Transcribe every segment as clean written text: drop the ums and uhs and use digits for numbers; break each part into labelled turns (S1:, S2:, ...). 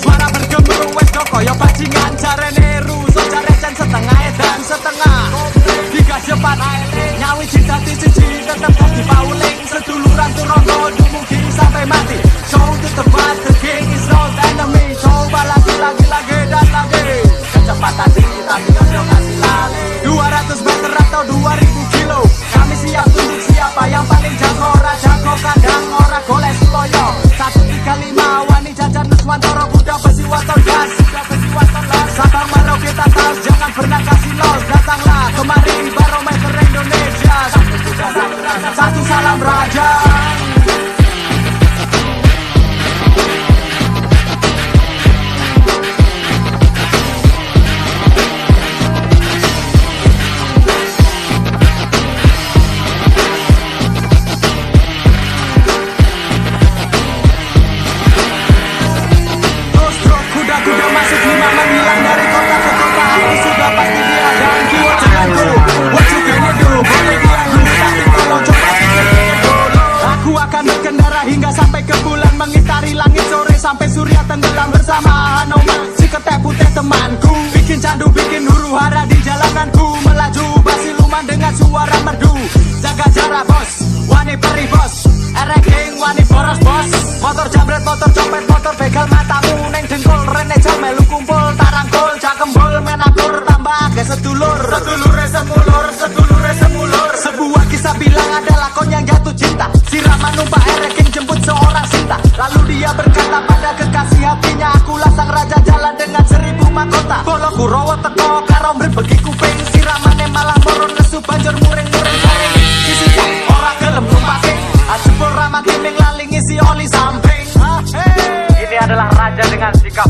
S1: Suara bergemuruh wes koyo bajingan, jarene rusuh jarecen setengah dan setengah. Digas cepat nyawi dadi siji tetep dadi pauling, seduluran turoko dumugi sampai mati. Show to the bad, the king is not enemy. Coba lagi dan lagi. Kecepatan tinggi tapi ojo kasih lali. 200 meter atau 2000 kilo, kami siap tunduk siapa yang paling jago. Jago kandang ora golek loyo. 135 wani jajan Nuswantoro kuda besi waton gas. Sabang Merauke Tatas jangan pernah kasih los. Datanglah kemari barometer Indonesia. Satu salam raja. Hingga sampai ke bulan, mengitari langit sore sampai surya tenggelam bersama Anoman si ketek putih temanku. Bikin candu, bikin huru hara di jalananku. Melaju basiluman dengan suara merdu. Jaga jarak bos, wani peri bos. Ereking wani boros bos. Motor jambret, motor copet, motor begal matamu. Neng dengkul, rene jam melu kumpul. Tarangkul, cakembol, menakur, tambah ke sedulur. Sedulure semulur. Sebuah kisah bilang ada lakon yang jatuh cinta. Siraman numpak ereking jemput seorang sinta. Lalu dia berkata pada kekasih hatinya, akulah sang raja jalan dengan 1000 mahkota. Bolo kurowo teko karo mribegi kuping. Siramane malah moron nesu banjur muring-muring garing. Sisi ora gelem numpake, ajebul ramah kiming laling isi oli samping.
S2: Ini adalah raja dengan sikap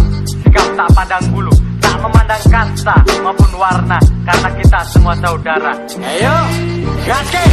S2: tak pandang bulu, tak memandang kasta maupun warna, karena kita semua saudara.
S1: Ayo, gaske.